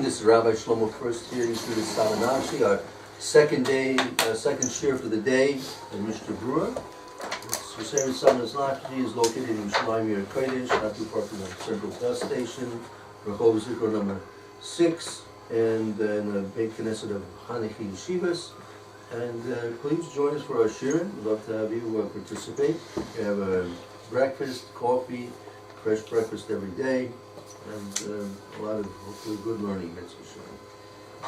This is Rabbi Shlomo Furst here. He's doing Samanashi, our second shir for the day in Mishna Berura. This Samanashi is located in Yerushalayim Kodesh, not too far from the central bus station, Rehov Zikro number 6, and in the Beit Knesset of Hanukkah Yeshivas. And please join us for our shirin. We'd love to have you participate. We have a breakfast, coffee, fresh breakfast every day, and a lot of hopefully good learning.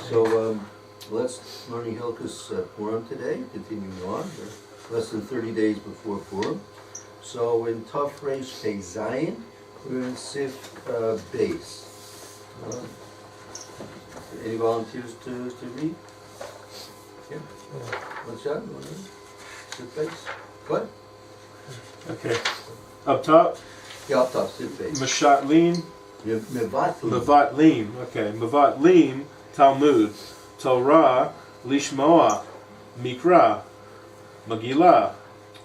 So let's learn Hilchos Purim today. Continuing on, less than 30 days before Purim. So in Tuf Reish Pei Zayin, we're in Sif Beis. Any volunteers to read? Yeah. One shot. Sif Beis. What? Okay. Up top. Yeah, up top. Sif Beis. Mashatlim. Mevatlim. Okay. Mevatlim. Talmud. Torah. Lishmoa. Mikra. Megillah.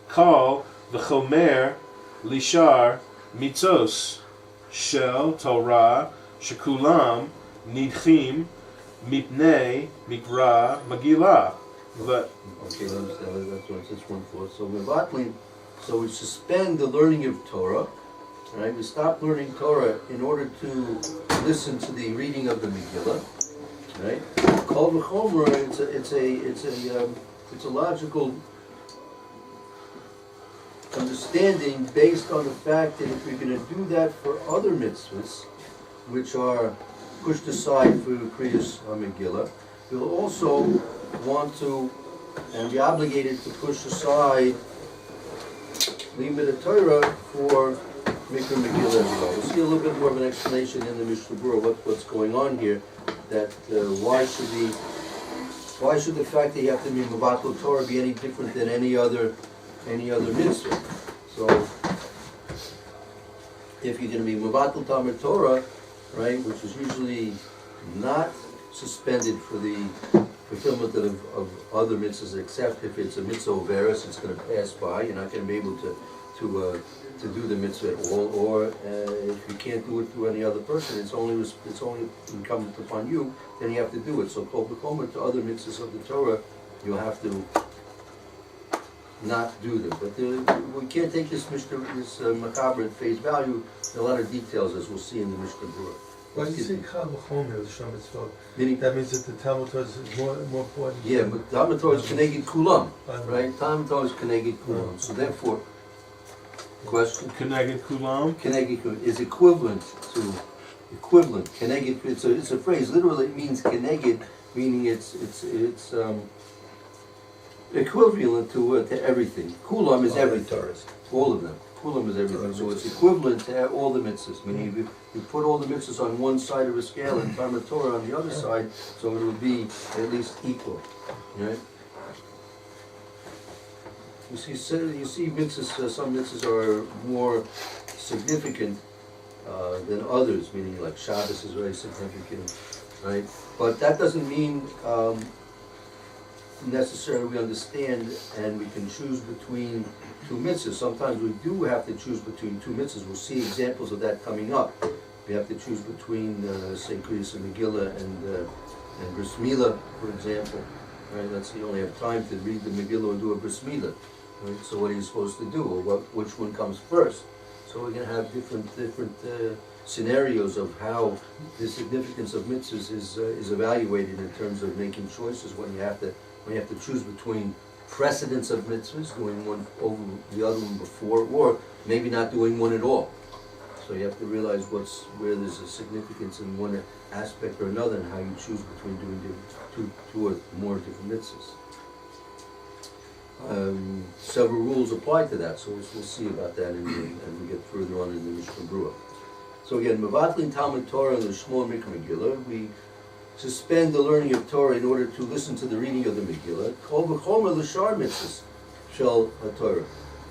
Kol. V'chomer. Lishar. Mitzos. Shel. Torah. Shekulam. Nidchim. Mipnei. Mikra. Megillah. Okay, that's one thought. So Mevatlim. So we suspend the learning of Torah. Right? We stop learning Torah in order to listen to the reading of the Megillah. Right? Kol v'chomer, it's a logical understanding based on the fact that if we're going to do that for other mitzvahs, which are pushed aside for Kriyas Megillah, we'll also want to and be obligated to push aside Limud Torah for Mikra Megillah as well. We'll see a little bit more of an explanation in the Mishna Berura what's going on here. That why should the fact that you have to be Mevatel Torah be any different than any other mitzvah? So if you're going to be Mevatel Talmud Torah, right, which is usually not suspended for the fulfillment of other mitzvahs, except if it's a mitzvah overus, it's going to pass by. You're not going to be able to do the mitzvah at all, or if you can't do it through any other person, it's only incumbent upon you. Then you have to do it. So kol v'chomer to other mitzvahs of the Torah, you'll have to not do them. But we can't take this macabre at face value. There are a lot of details, as we'll see in the Mishna Berura. Why do you say kal v'chomer, the Shlomo Mitzvot? Meaning that means that the Talmud Torah is more important. Yeah, but Talmud Torah is Keneged Kulam, right? Talmud Torah is Keneged Kulam. So therefore, question? Keneged Kulam? Keneged Kulam is equivalent. Keneged, it's a phrase. Literally, it means Keneged, meaning it's equivalent to everything. Kulam is everything. All of them. Kulam is everything. So it's equivalent to all the mitzvahs. Meaning if you put all the mitzvahs on one side of a scale and Talmud Torah on the other side, so it will be at least equal. Right? You see mitzvahs, some mitzvahs are more significant than others, meaning like Shabbos is very significant, right? But that doesn't mean necessarily we understand and we can choose between two mitzvahs. Sometimes we do have to choose between two mitzvahs. We'll see examples of that coming up. We have to choose between, say, Kriyas Megillah and Bris Milah, for example. Right? You only have time to read the Megillah and do a Bris Milah. Right? So what are you supposed to do, or which one comes first? So we're going to have different scenarios of how the significance of mitzvahs is evaluated in terms of making choices when you have to choose between precedence of mitzvahs, doing one over the other one before, or maybe not doing one at all. So you have to realize where there's a significance in one aspect or another, and how you choose between doing two or more different mitzvahs. Several rules apply to that, so we'll see about that as we get further on in the Mishna Berura. So again, Mevatlin Talmud Torah and the Shmuel Mikra Megillah, we suspend the learning of Torah in order to listen to the reading of the Megillah. Kol v'chomer l'shar mitzvahs shel Torah.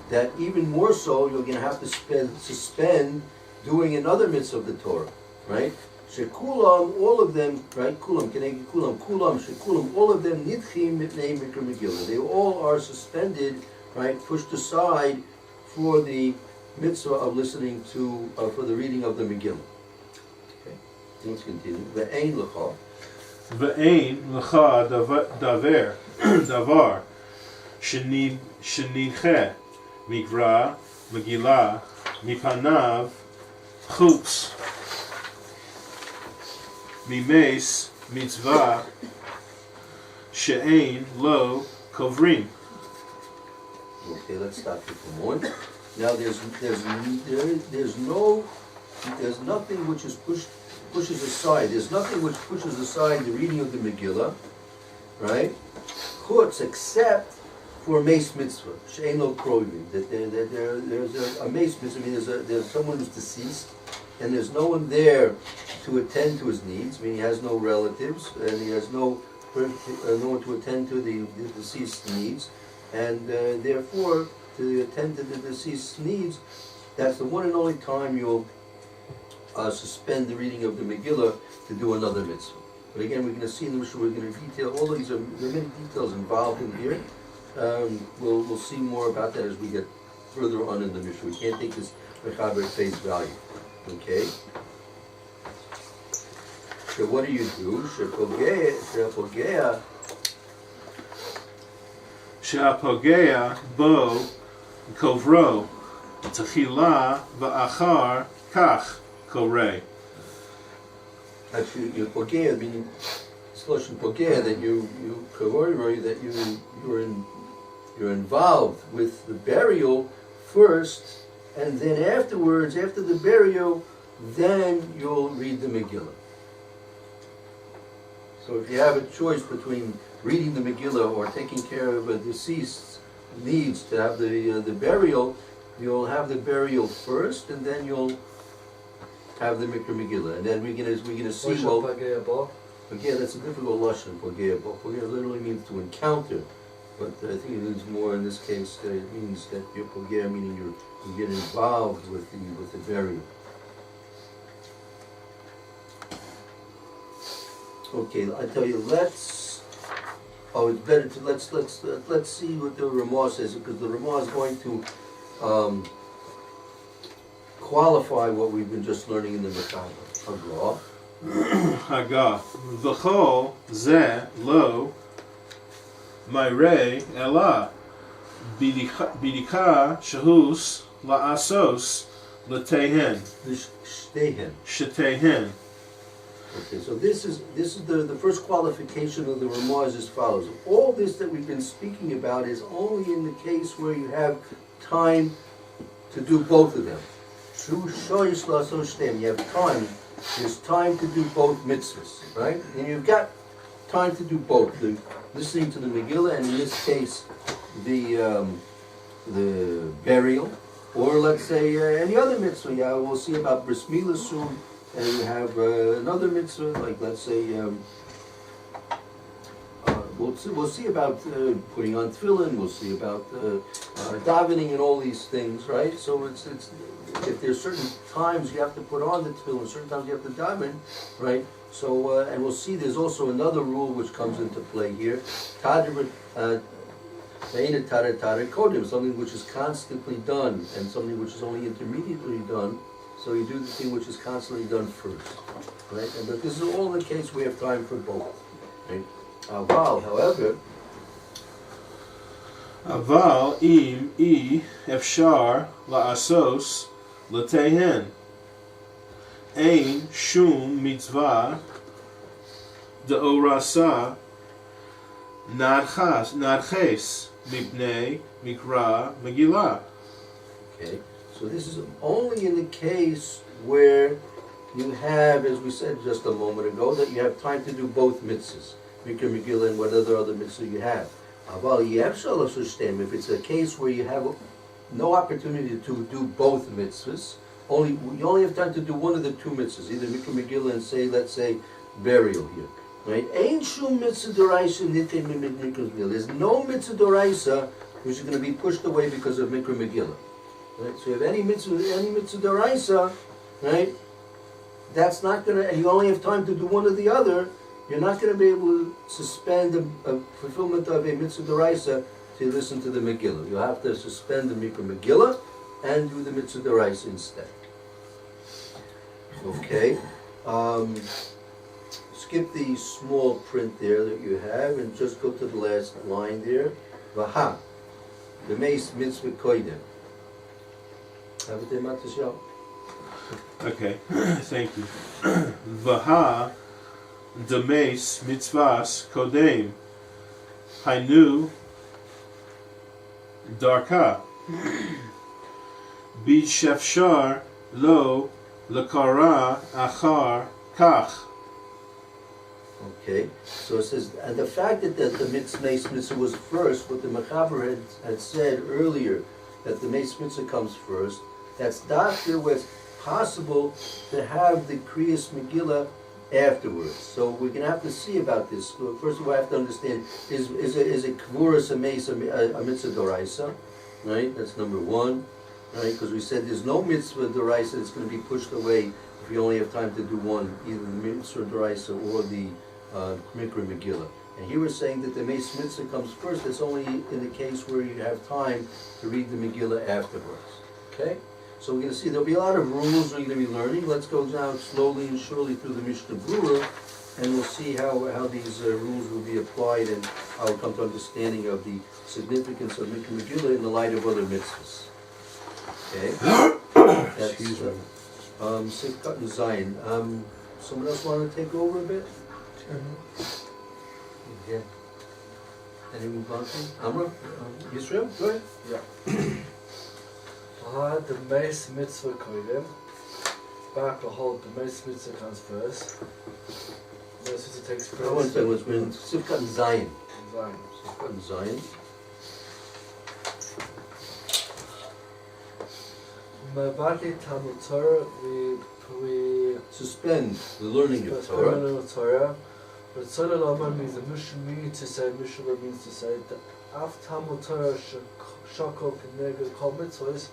That even more so, you're going to have to suspend doing another mitzvah of the Torah, right? Shekulam, all of them, right? Kulam, keneged kulam, shekulam, all of them nidchim mipnei mikra Megillah. They all are suspended, right? Pushed aside for the mitzvah of listening to, for the reading of the Megillah. Okay. Let's continue. Ve'ein lecha. Ve'ein lecha davar shenidche mikra Megillah mipanav chutz mimes mitzvah she'ein lo kovrim. Okay, let's stop here for a moment. Now there's nothing which is pushes aside. There's nothing which pushes aside the reading of the Megillah, right? Chutz, except for a mace mitzvah, she'ein lo krovim. That there's a mace mitzvah. I mean, there's someone who's deceased, and there's no one there to attend to his needs. I mean, he has no relatives, and he has no one to attend to the deceased needs, and therefore, to attend to the deceased needs, that's the one and only time you'll suspend the reading of the Megillah to do another mitzvah. But again, we're going to see in the Mishnah, we're going to detail all of these. There are many details involved in here. We'll see more about that as we get further on in the Mishnah. We can't take this mechaber at face value. Okay? So what do you do? She'apogea bo kovro techila va'achar kach korei. Actually, you pogea, meaning sloshim pogea, that you koroi, that you're involved with the burial first, and then afterwards, after the burial, then you'll read the Megillah. So if you have a choice between reading the Megillah or taking care of a deceased's needs to have the burial, you'll have the burial first, and then you'll have the Mikra Megillah. And then we're gonna see, well, Pogea, that's a difficult lashon, Pogea. Pogea literally means to encounter, but I think it means more in this case, it means that you're Pogea, meaning you get involved with the burial. Okay, I tell you, it's better to let's see what the Ramah says, because the Ramah is going to qualify what we've been just learning in the Mechaber. Hagah v'chol ze lo ma'irei ela bidika shehus la'asos l'tehen shetehen. Okay, so this is the first qualification of the Ramah is as follows. All this that we've been speaking about is only in the case where you have time to do both of them. You have time. There's time to do both mitzvahs, right? And you've got time to do both. The listening to the Megillah, and in this case, the burial, or let's say any other mitzvah. Yeah, we'll see about bris milah soon. And you have another mitzvah, like let's say, we'll see about putting on tefillin. We'll see about davening and all these things, right? So it's if there's certain times you have to put on the tefillin, certain times you have to daven, right? So and we'll see there's also another rule which comes into play here, something which is constantly done and something which is only intermediately done. So you do the thing which is constantly done first, right? But this is all the case we have time for both, right? Aval, however, Aval im efshar la'asos l'tehen ein shum mitzvah de'orasa nadches mipnei mikra Megillah. okay. So this is only in the case where you have, as we said just a moment ago, that you have time to do both mitzvahs, Mikra Megillah and whatever other mitzvah you have. If it's a case where you have no opportunity to do both mitzvahs, you only have time to do one of the two mitzvahs, either Mikra Megillah and let's say, burial here. Right? There's no mitzvah doraisa which is going to be pushed away because of Mikra Megillah. Right? So you have any mitzvah deraisa, right? That's not going to, and you only have time to do one or the other. You're not going to be able to suspend a fulfillment of a mitzvah deraisa to listen to the Megillah. You'll have to suspend the Mikra Megillah and do the mitzvah deraisa instead. Okay. Skip the small print there that you have and just go to the last line there. Vaha, the meis mitzvah koidem. Have it there, Matisyahu? Okay, thank you. Vaha demes mitzvahs kodem hainu darka bishefshar lo lekara achar kach. Okay, so it says, and the fact that the mitzvah was first, what the Mechaber had said earlier, that the mitzvah comes first, that's doctor was possible to have the Kriyas Megillah afterwards. So we're going to have to see about this. First of all, I have to understand, is a Kvuras a mitzvah doraisa? Right, that's number one. Right, because we said there's no mitzvah doraisa that's going to be pushed away if you only have time to do one, either the mitzvah doraisa or the Mikra Megillah. And here we're saying that the Meis Mitzvah comes first. That's only in the case where you have time to read the Megillah afterwards. Okay? So we're going to see there'll be a lot of rules we're going to be learning. Let's go down slowly and surely through the Mishnah Berura, and we'll see how these rules will be applied and how we'll come to understanding of the significance of Mikra Megillah in the light of other mitzvahs. Okay? That's Sivkat and Zion. Someone else want to take over a bit? Yeah. Anyone want to? Amra? Yisrael? Go ahead. Yeah. The Meis Mitzvah Koidem. Back or hold, the Meis Mitzvah comes first. The Meis Mitzvah takes I want to first. say what's been Sivkat and Zion. Zion. Sivkat and Zion. Mevati Talmud Torah, we Suspend the learning of Torah. But Tzara Lama means the Mishna to say, Mishna means to say that after Talmud Torah Shakok Nega Kol Mitzvahs,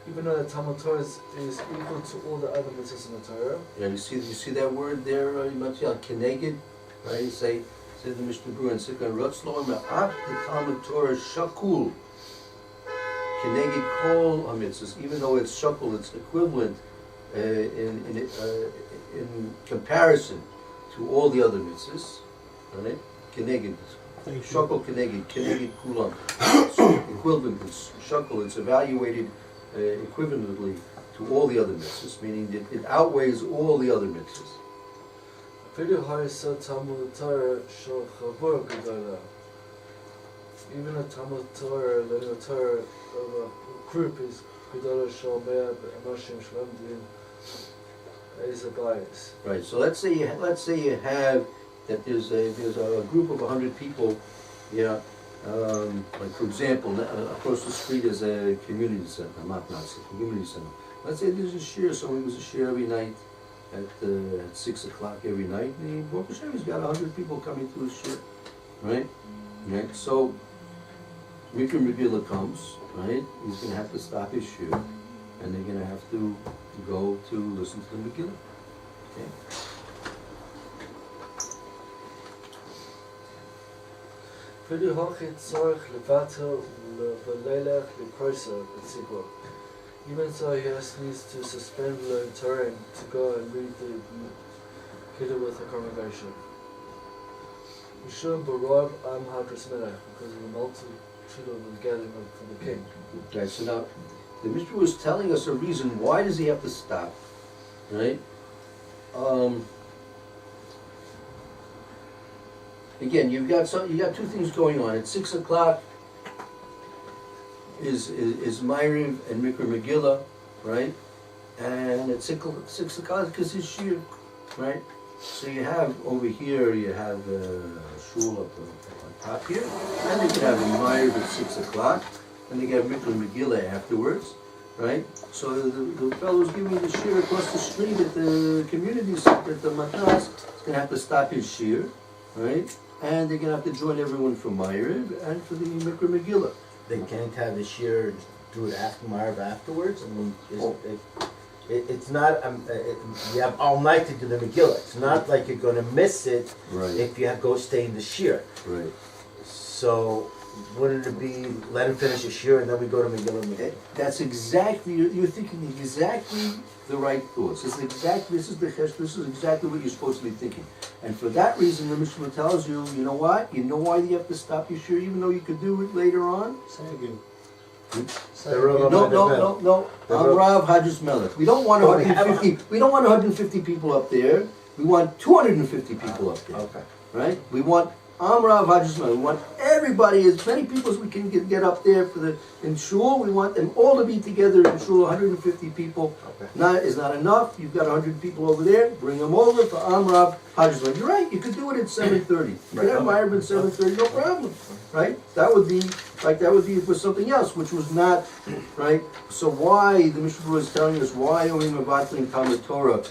even though the Talmud Torah is equal to all the other mitzvahs in the Torah. Yeah, you see that word there, Matiyah, Keneged, right? You say the Mishnah Berura and Sivkat Ratzlo, Ma'af the Talmud Torah Shakul. Keneged Kol HaMitzvahs, even though it's Shakul, it's equivalent in comparison to all the other mitzvahs, right? Keneged, Shakul Keneged Kulam. Equivalent, it's Shakul, it's evaluated equivalently to all the other mitzvahs, meaning that it outweighs all the other mitzvahs. Even a Talmud Torah, the Torah of a group is Gedolah Shal Mea Emoshim Shalom Din is a bias. Right. So let's say you have that there's a group of 100 people. Yeah. Like for example, across the street is a community center. Community center. Let's say there's a shir. Someone was a shir every night at 6 o'clock every night. And the Baruch Hashem, he's got 100 people coming to his shir. Right. Right. So Mikra Megillah comes. Right. He's going to have to stop his shir, and they're going to have to go to listen to the Megillah. Okay. Even so, he needs to suspend learning Torah and to go and read the Kiddush with the congregation. Mishum Barav Am Hadras Melech, because of the multitude of the gathering from the king. Okay, so now the Mishnah was telling us a reason why does he have to stop, right? Again, you got two things going on. At 6 o'clock is Ma'ariv and Mikra Megillah, right? And at 6 o'clock is his shir, right? So you have over here, you have shul up on top here, and you can have a Ma'ariv at 6 o'clock, and they get Mikra Megillah afterwards, right? So the fellow who's giving the shir across the street at the community center at the Matnas is going to have to stop his shir, right? And they're going to have to join everyone for Ma'ariv and for the Mikra Megillah. They can't have the shir do it after Ma'ariv afterwards? I mean, it's not, you have all night to do the Megillah. It's not like you're going to miss it Right. if you go stay in the shir. Right. So wouldn't it be, let him finish his shir and then we go to Megillah? That's exactly, you're thinking exactly the right thoughts. This is exactly what you're supposed to be thinking. And for that reason, the Mishna tells you, you know what? You know why you have to stop your shir, even though you could do it later on? Say again. No. I'm Rav Hadras Melech. We don't want 150. We don't want 150 people up there. We want 250 people up there. Okay. Right? We want Rav Hadras Melech. We want everybody, as many people as we can get up there in shul. We want them all to be together in shul. 150 people. Okay. Is not enough. You've got 100 people over there. Bring them over for Rav Hadras Melech. You're right. You could do it at 7:30. You could have Ma'ariv at 7:30. No problem. Right? That would be for something else, which was not right. So why the Mishnah is telling us why are we mevatling Talmud Torah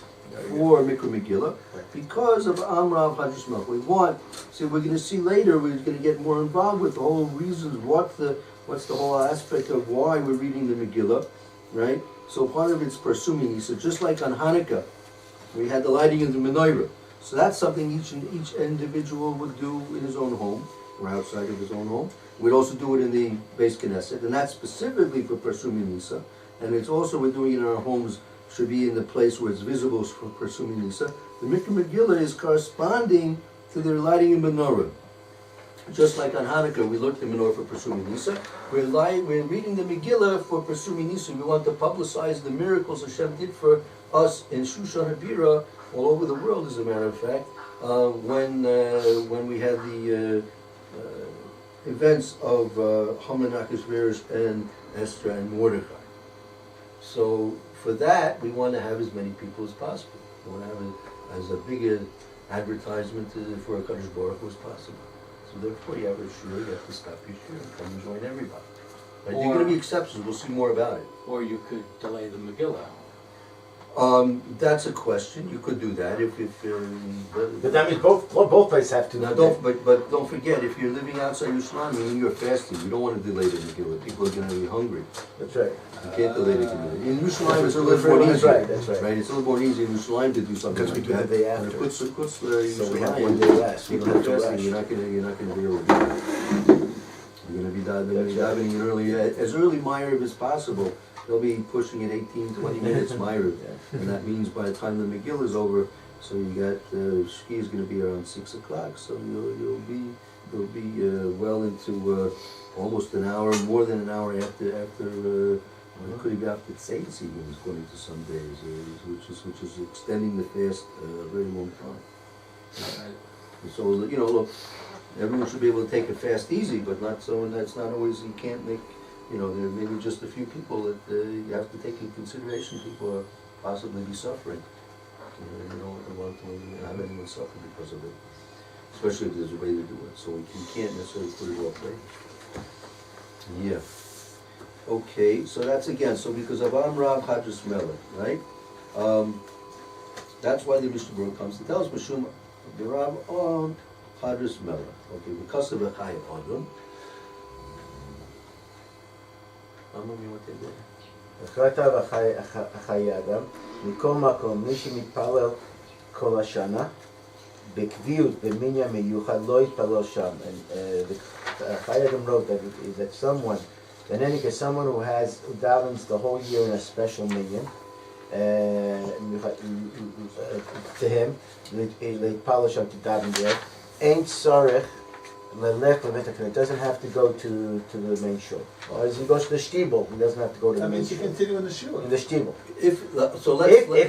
for Mikra Megillah? Because of Rav Hadras Melech. We want. So we're going to see later. We're going to get more involved with the whole reasons. What's the whole aspect of why we're reading the Megillah, right? So part of it's presuming. He said just like on Hanukkah, we had the lighting of the menorah. So that's something each individual would do in his own home or outside of his own home. We'd also do it in the Beis Knesset, and that's specifically for Persumi Nisa. And it's also we're doing it in our homes, should be in the place where it's visible for Persumi Nisa. The Mikra Megillah is corresponding to the lighting in menorah. Just like on Hanukkah, we looked at the menorah for Persumi Nisa. We're reading the Megillah for Persumi Nisa. We want to publicize the miracles Hashem did for us in Shushan Habira, all over the world, as a matter of fact, when we had the events of Haman, Achashverosh, and Esther and Mordechai. So for that, we want to have as many people as possible. We want to have it as a bigger advertisement for a Kadosh Baruch Hu as possible. So therefore, you have a shir, you have to stop your shir and come and join everybody. Right? There are going to be exceptions. We'll see more about it. Or you could delay the Megillah. That's a question. You could do that if But that means both places have to. Now but don't forget, if you're living outside Yerushalayim and you're fasting, you don't want to delay the Megillah. People are going to be hungry. That's right. You can't delay the Megillah. In Yerushalayim, it's a little more easy. That's right. It's a little more easy in Yerushalayim to do something Because we like do that. the day And after. it puts So we have Yerushalayim. one day less. We People don't are have to fasting. rush. You're not going to be able to do it. You're going to be diving as early Ma'ariv as possible. They'll be pushing it 18, 20 minutes Ma'ariv. And that means by the time the Megillah is over, so you got Shki is going to be around 6 o'clock. So you'll be well into almost an hour, more than an hour after it could be after Tzeitzis even, according to some days, which is extending the fast a very long time. So look, everyone should be able to take a fast easy, but not so. That's not always. You can't make. There may be just a few people that you have to take into consideration. People are possibly be suffering. You don't want to have anyone suffer because of it, especially if there's a way to do it. So you can't necessarily put it off later. Yeah. Okay, so that's again. So because of Rav Hadras Melech, right? That's why the Mishnah Berura comes to tell us Mishum Rav Hadras Melech. Okay, because of a Chai Adam. החלטה וחיי אדם, מכל מקום, מי שמתפלל כל השנה, בקביעות, במניין מיוחד, לא יתפלל שם. And Chai Adam wrote that someone, in any case, someone who davens the whole year in a special minyan, to him, להתפלל שם to daven there, ain't sorech, it doesn't have to go to the main shul. Or as he goes to the shtibel, he doesn't have to go to the main shul. That means you continue in the shul. In the shtibel. If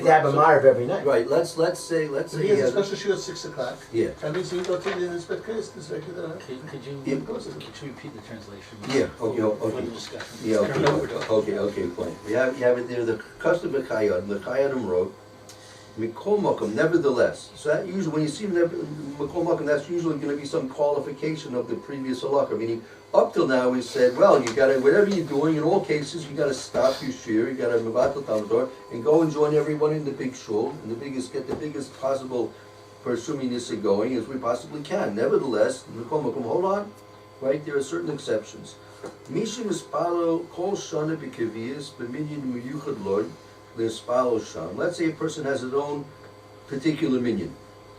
they have a Ma'ariv every night. Right. Let's say So he has a special shul at 6 o'clock. Yeah. That means you go to the inspectors, this regular. Could you repeat the translation? Yeah, okay. For the discussion. Yeah, I don't know what we're talking okay, fine. You have it there. The custom of Chayad, the Chayadim wrote, Mikol Makom, nevertheless. So that usually, when you see Mikol Makom, that's usually going to be some qualification of the previous halakha. Meaning, up till now, we said, well, you got to, whatever you're doing, in all cases, you got to stop your shir, you got to mevatel Talmud Torah, and go and join everyone in the big shul, and get the biggest possible Persumi Nisa going as we possibly can. Nevertheless, Mikol Makom, hold on, right? There are certain exceptions. Mishin Ispalo Kol Shana B'Kaviyas B'Minyan Miyuchad Lord. Let's say a person has his own particular minyan.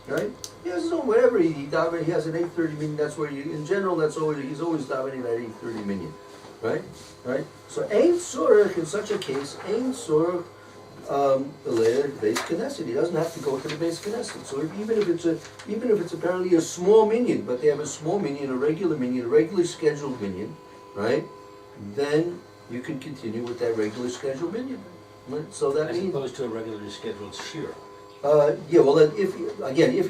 right? He has his own, whatever, he has an 8:30 minyan, that's where you, in general, he's always davening at 8:30 minyan, right? Right? So Ein Tzorech, in such a case, Ein Tzorech, the Beis Knesset, he doesn't have to go to the Beis Knesset. So even if it's apparently a small minyan, but they have a small minyan, a regularly scheduled minyan, right? Then you can continue with that regular scheduled minyan. Right? So that As means, opposed to a regularly scheduled shear. yeah, well, then if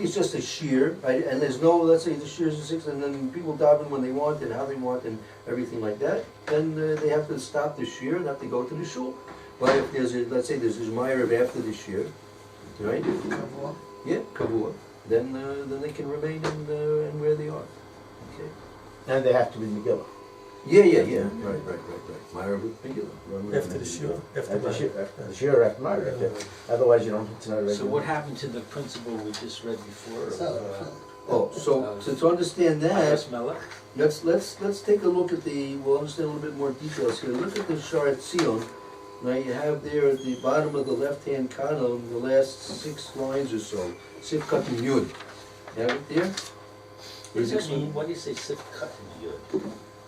it's just a shear, right, and there's no, let's say the shear is a 6, and then people daven when they want and how they want and everything like that, then they have to stop the shear and have to go to the shul. But if there's let's say there's a Ma'ariv after the shear, right? Yeah, kavua. Then they can remain in where they are. Okay. And they have to read Megillah. Yeah. Right. Ma'ariv with Megillah. After the shiur, after After the Shir, after Ma'ariv. Yeah. Otherwise, you don't. It's not a regular. So what happened to the principle we just read before? Oh, so to understand that, Iris Melech? let's take a look at we'll understand a little bit more details here. Look at the Shar Tzion. Now you have there at the bottom of the left-hand column, the last 6 lines or so, Sif Katan Yud. You have it there? What does that mean? Why do you say sif cut and yud?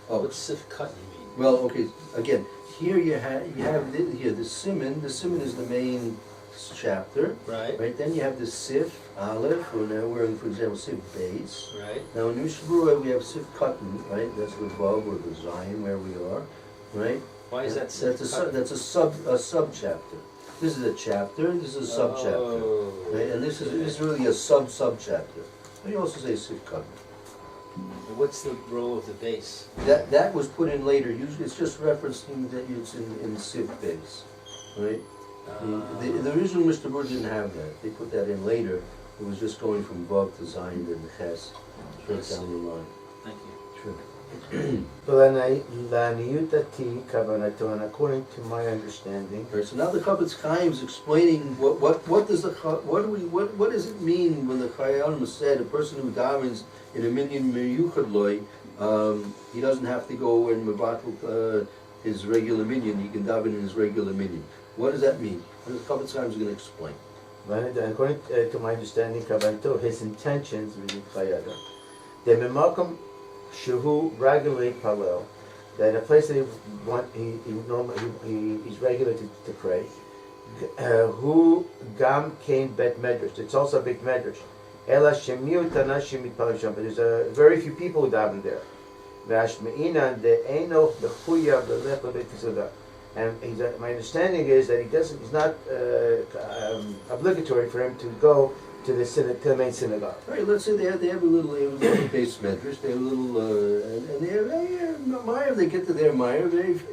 Oh, What's sif cut mean? well, okay, again, here you have the Siman. The Siman is the main chapter, Right, right? Then you have the Sif, Aleph, or now we're in, for example, Sif Beis. right. Now in Mishnah Berura we have Sif Katan, right? That's the Vav or the Zion where we are, right? Why is that sif cut? That's a sub chapter. This is a chapter, this is a sub chapter. Oh. Right? And this is really a sub chapter. You also say Sif Katan. What's the role of the base? That was put in later. Usually it's just referencing that it's in Sif Beis, right? The original Mr. Berura didn't have that. They put that in later. It was just going from Vav to Zion and Ches, straight down the line. Thank you. Sure. Laniyutati kavanato, and according to my understanding, Right, so now the Chavetz Chaim is explaining what does what does it mean when the Chayyim said a person who davens in a minyan miyuchad loy, he doesn't have to go and mevatel his regular minyan. He can daven in his regular minyan. What does that mean? The Chavetz Chaim is going to explain. according to my understanding, kavanato, his intentions with Chayada, the memakom shehu regularly palel, that a place that he's regular to pray. Who gam kain bet medrash. It's also a big medrash. Ela shemiut anashim mitpalim sham. But there's very few people who daven there. V'ashmeinan de eno bechuya belech lebeit kisuda. And my understanding is that he's not obligatory for him to go to the main synagogue. Right, let's say they have a little base medrash, they have a little, and they have Ma'ariv, they get to their Ma'ariv, they have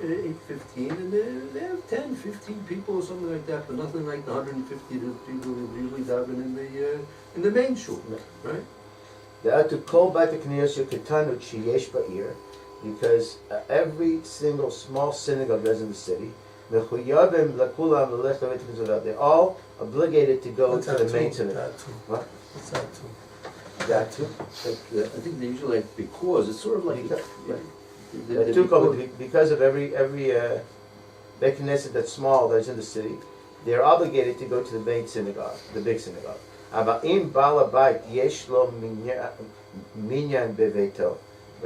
8:15, and they have 10, 15 people or something like that, but nothing like the 150 people that usually daven in the main shul, right? They are to call back the Knesset Ketanu Sheyesh Ba'ir, because every single small synagogue that's in the city, they're all obligated to go to the main synagogue. What? What's that too? That too? I think they usually like because, it's sort of like... Because of every Beit Knesset that's small, that's in the city, they're obligated to go to the main synagogue, the big synagogue. But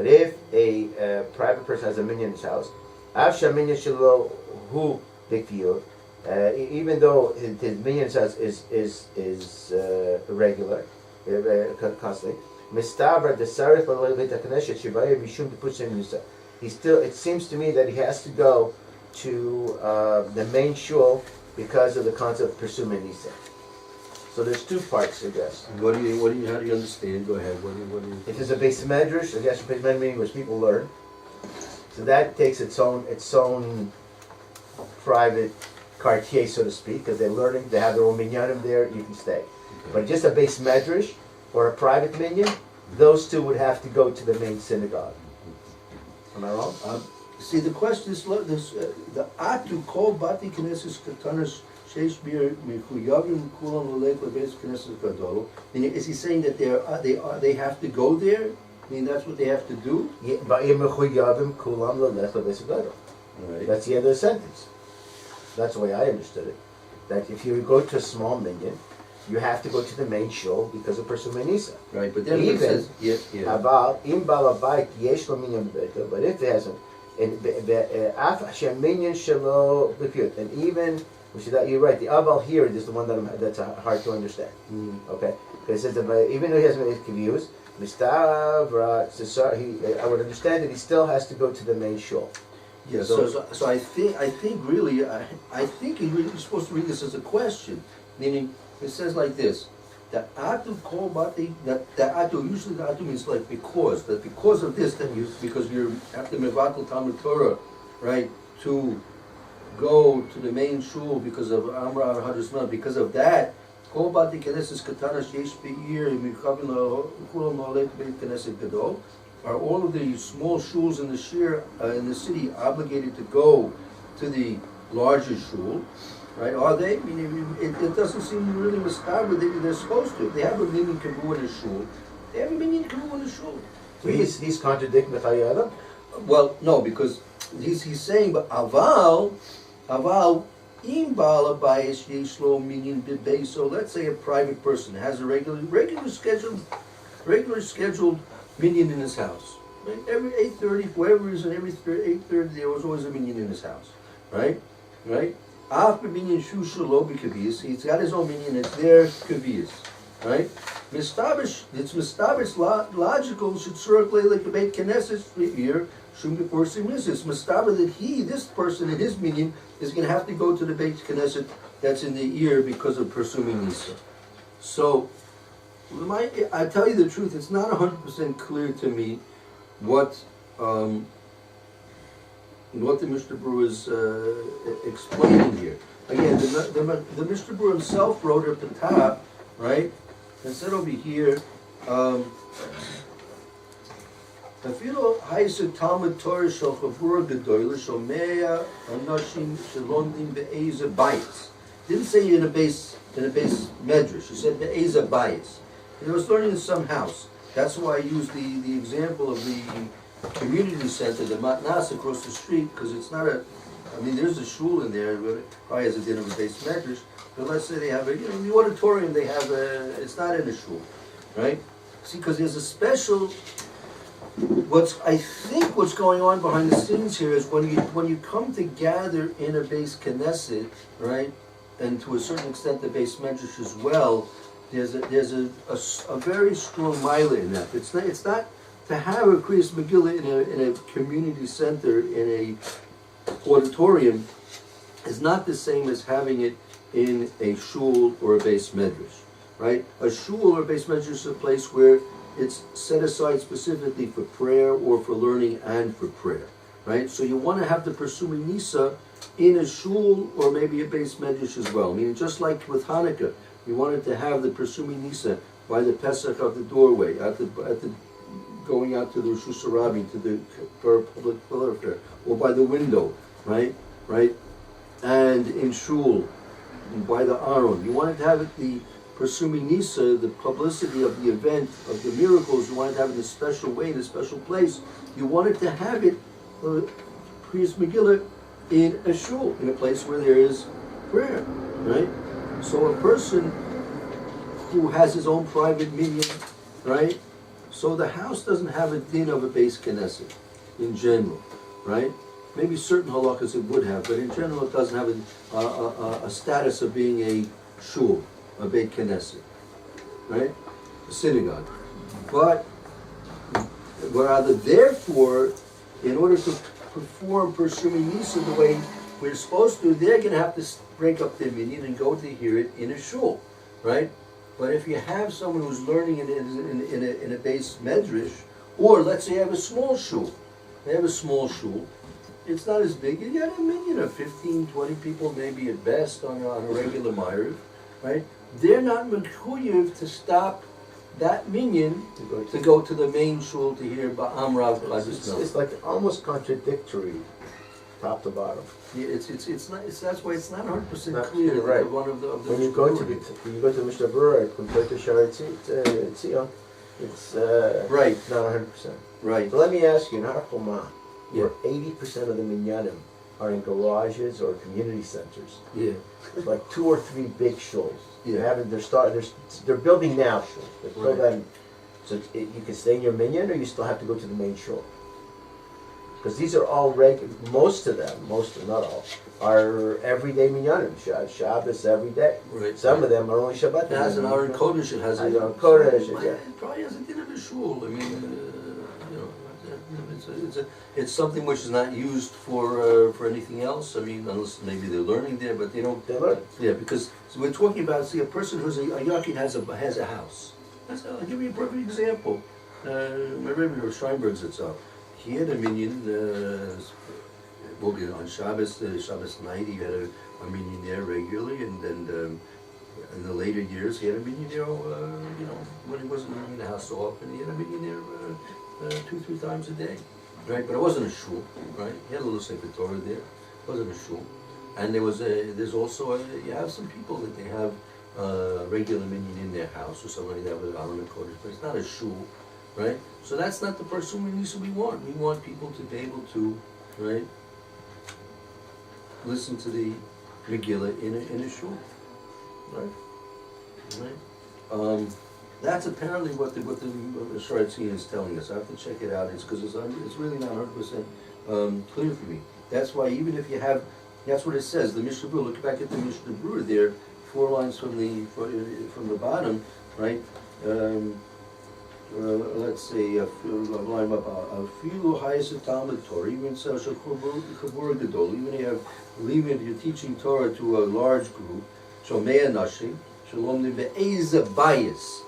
if a private person has a minyan in his house, even though his minyan house is irregular, constantly, it seems to me that he has to go to the main shul because of the concept of pursuing Nisa. So there's 2 parts, I guess. How do you understand? Go ahead, what do you... If there's a base medrash, I guess a base medrash which people learn, so that takes its own private quartier, so to speak, because they're learning, they have their own minyanim there, you can stay. But just a base medrash or a private minyan, those 2 would have to go to the main synagogue. Am I wrong? See, the question is, the atu kol bati knesses katanas sheish bir mechuyavim kulam l'leik lebeis knesses gadol. Is he saying that they have to go there? I mean, that's what they have to do? Right. That's the end of the sentence. That's the way I understood it. That if you go to a small minyan, you have to go to the main shul because of Persumei Nisa. Right, but then it Even says, yeah. אבל אם בעל הבית יש לו מניין בביתו, but if it hasn't, ואף שהמניין שלו בפיוט, and even, which is that you're right, the aval here is the one that's hard to understand. Okay, because it says that even though he hasn't made kiviyus, I would understand that he still has to go to the main shul. Yeah, so I think really, I think you're supposed to read this as a question, meaning it says like this: the atu kol bati, that atu, usually the atu means like because of this, then because you're after mevatel Talmud Torah, right, to go to the main shul because of Amra Hadusman, because of that. Kol bati keneses katana sheish be'ir mikavin la'kulam la'alek beit keneset gadol. Are all of the small shuls in the shir in the city obligated to go to the larger shul? Right? Are they? I mean, it doesn't seem really mustaber that they're supposed to. If they have a minyan kavu in a shul, they have a minyan kavu in a shul. So he's contradicting the Chayei Adam? Well, no, because he's saying, but aval im ba'al habayis yesh lo minyan b'beis. So let's say a private person has a regular scheduled minyan in his house. Right? Every 8:30, for whatever reason, every 8:30 there was always a minyan in his house. Right? After minyan shu shelo b'kaviyas, he's got his own minyan. It's their kaviyas. Right? Mistabish, it's mistabish logical should circulate like the Beit Knesset here. Shum before simis. It's mistabish that this person in his minyan is going to have to go to the Beit Knesset that's in the ear because of pursuing Nisa. So. I tell you the truth, it's not 100% clear to me what the Mishna Berura is explaining here. Again, the Mishna Berura himself wrote at the top, right? And said over here, אפילו הייסו תלמוד תורה של חבורה גדולה של 100 אנשים שלומדים באיזה בית. Didn't say in a base medrash. He said be'eza bayis. He was learning in some house. That's why I used the example of the community center, the matnas across the street, because it's not there's a shul in there, but it probably has a din of a base medrash. But let's say they have in the auditorium they have it's not in a shul, right? See, because there's a special. What's going on behind the scenes here is when you come to gather in a base Knesset, right, and to a certain extent the base medrash as well. There's a very strong milah in that. It's not to have a Kriyas Megillah in a community center in a auditorium is not the same as having it in a shul or a base medrash, right? A shul or a base medrash is a place where it's set aside specifically for prayer or for learning and for prayer, right? So you want to have the Persumei Nisa in a shul or maybe a base medrash as well. I mean, just like with Hanukkah. We wanted to have the Persumei Nisa by the Pesach of the doorway, at the going out to the Rosh Hashanah, to the public thoroughfare, or by the window, right, and in shul, and by the Aron. You wanted to have it the Persumei Nisa, the publicity of the event of the miracles. You wanted to have it in a special way, in a special place. You wanted to have it Kriyas Megillah in a shul, in a place where there is prayer, right? So a person who has his own private minyan, right? So the house doesn't have a din of a base Knesset in general, right? Maybe certain halachas it would have, but in general it doesn't have a status of being a shul, a Beit Knesset, right? A synagogue. But rather, therefore, in order to perform Persumei Nisa the way we're supposed to, they're going to have to break up their minyan and go to hear it in a shul, right? But if you have someone who's learning in a base medrash, or let's say you have a small shul, it's not as big. You got a minyan of 15, 20 people maybe at best on a regular ma'ariv, right? They're not mechuyev to stop that minyan to go to the main shul to hear Ba'am Rav Chazis. It's like almost contradictory, top to bottom. Yeah, it's not. That's why it's not 100% Not clear. clear, right. One of the When you go to Mishna Berura compared to Shari Tzion, it's right, not 100%. right. So let me ask you, in Har Choma, Yeah. where 80% of the minyanim are in garages or community centers. Yeah, There's like 2 or 3 big shuls. Yeah. They're building now shuls. They're Right. building, so you can stay in your minyan, or you still have to go to the main shul. Because these are all most of them, not all, are everyday minyanim. Shabbos every day. right. Some of them are only Shabbat. It has an Aron Kodesh, it has a... Aron Kodesh, yeah. It probably has a din of a shul, I mean, you know, it's something which is not used for anything else, I mean, unless maybe they're learning there, but they don't... They learn. Yeah, because so we're talking about, see, a person who's a yachid has a house. I'll give you a perfect example. My Rebbe of Steinberg's itself. He had a minyan, on Shabbos night, he had a minyan there regularly, and then in the later years, he had a minyan there, you know, when he wasn't in the house so often, he had a minyan there 2-3 times a day, right? But it wasn't a shul, right? He had a little Sefer Torah there, it wasn't a shul. And there's also, you have some people that they have regular minyan in their house, or something like that with Aron Kodesh, but it's not a shul, right? So that's not the person we want. We want people to be able to, right, listen to the Megillah in a shul, right? That's apparently what the Sharatzin is telling us. I have to check it out. It's because it's really not 100% clear for me. That's why even if you have, that's what it says. The Mishnah Berura. Look back at the Mishnah Berura there, 4 lines from the bottom, right? Let's say line up. Afilu hayes Talmud Torah, even social chabur gadol. Even you have limit, you're teaching Torah to a large group. Shomei nashim, shalom be'ez a bias.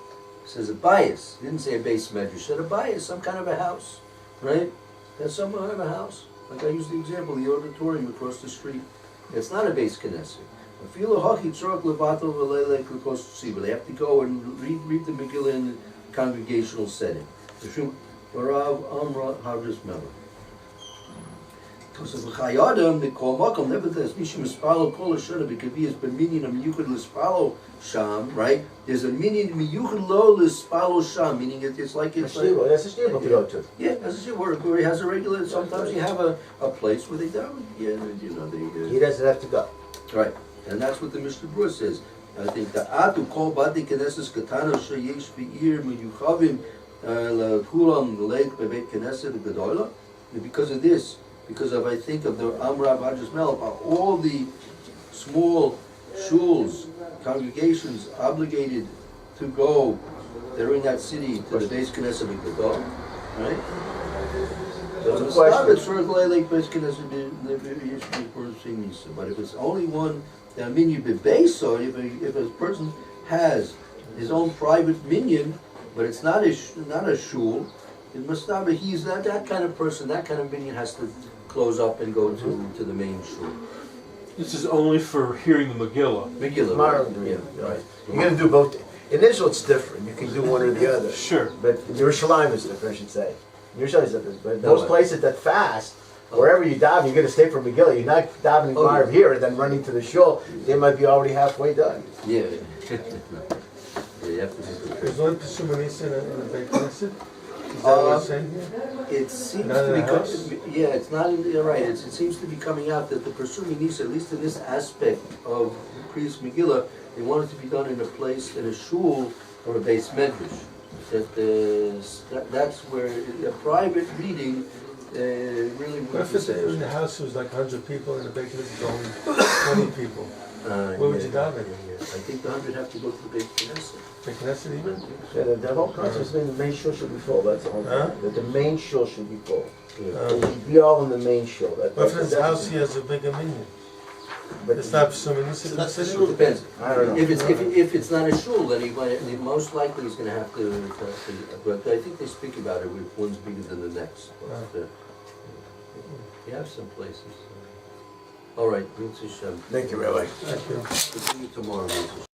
It says a bias. It didn't say a base measure. It said a bias, some kind of a house, right? That's some kind of a house. Like I used the example, the auditorium across the street. It's not a base knesset. Afilu hachi tzorach levatel v'leilek across the sea, but they have to go and read the Megillah in congregational setting. Barav Amra Havris Melech. Because of the Chayadam, they call Makom, nevertheless, Mishim Espalo Kol Hashana, because he has been minyan of Miyuchad L'Espalo Sham, right? There's a minyan of Miyuchad Lo L'Espalo Sham, meaning it's like That's a shtiebel to go to. yeah, as I said, where he has a regular, sometimes you have a place where they do, yeah, you know, they... He doesn't have to go. Right, and that's what the Mishnah Berura says. I think the Atu Kol Badi Knesses Katana Sheyesh Be'ir Miyuchavim Kulam Leit Bebeit Knesset Gedola. Because of this, because of I think of the Amrav Hadras Melech, all the small shuls, congregations obligated to go, they're in that city to the Beis Knesset Gedol, right? There's a question. But if it's only one, I mean, you base, so if a person has his own private minyan, but it's not a shul, it must not be. He's not that kind of person. That kind of minyan has to close up and go to the main shul. This is only for hearing the Megillah. Megillah, right? Yeah, right. You're going to do both. In Israel, it's different. You can do one or the other. Sure. But in Yerushalayim is different, I should say. Yerushalayim is different. But those places that fast, wherever you daven, you're going to stay for Megillah. You're not davening Marv here and then running to the shul. They might be already halfway done. Yeah. Yeah, you have to be prepared. There's one Peshumanisa in the Beit Knesset? Is that what you're saying here? It seems Not to in be, a house? yeah, it's not, you're right, it seems to be coming out that the Persumi Nisa, at least in this aspect of Kriyas Megillah, they want it to be done in a place, in a shul or a base medrash. That's where a private reading really What if it's in the house was like 100 people and the Beit Knesset is only 20 people? Where would you daven? I think the 100 have to go to the Beit Knesset. Beit Knesset even? Yeah, the whole concept is the main shul should be full. That's the whole Huh? thing. That the main shul should be full. Yeah. It should be all in the main shul. What if his house he has a bigger minion? But It's not Peshumanisa in the It city? depends. I don't know. If it's not a shul, then he most likely is going to have to. But I think they speak about it with one's bigger than the next. But, you have some places. All right, Mitzvah Shem. Thank you, Rabbi. Thank you. We'll see you tomorrow, Mitzvah Shem.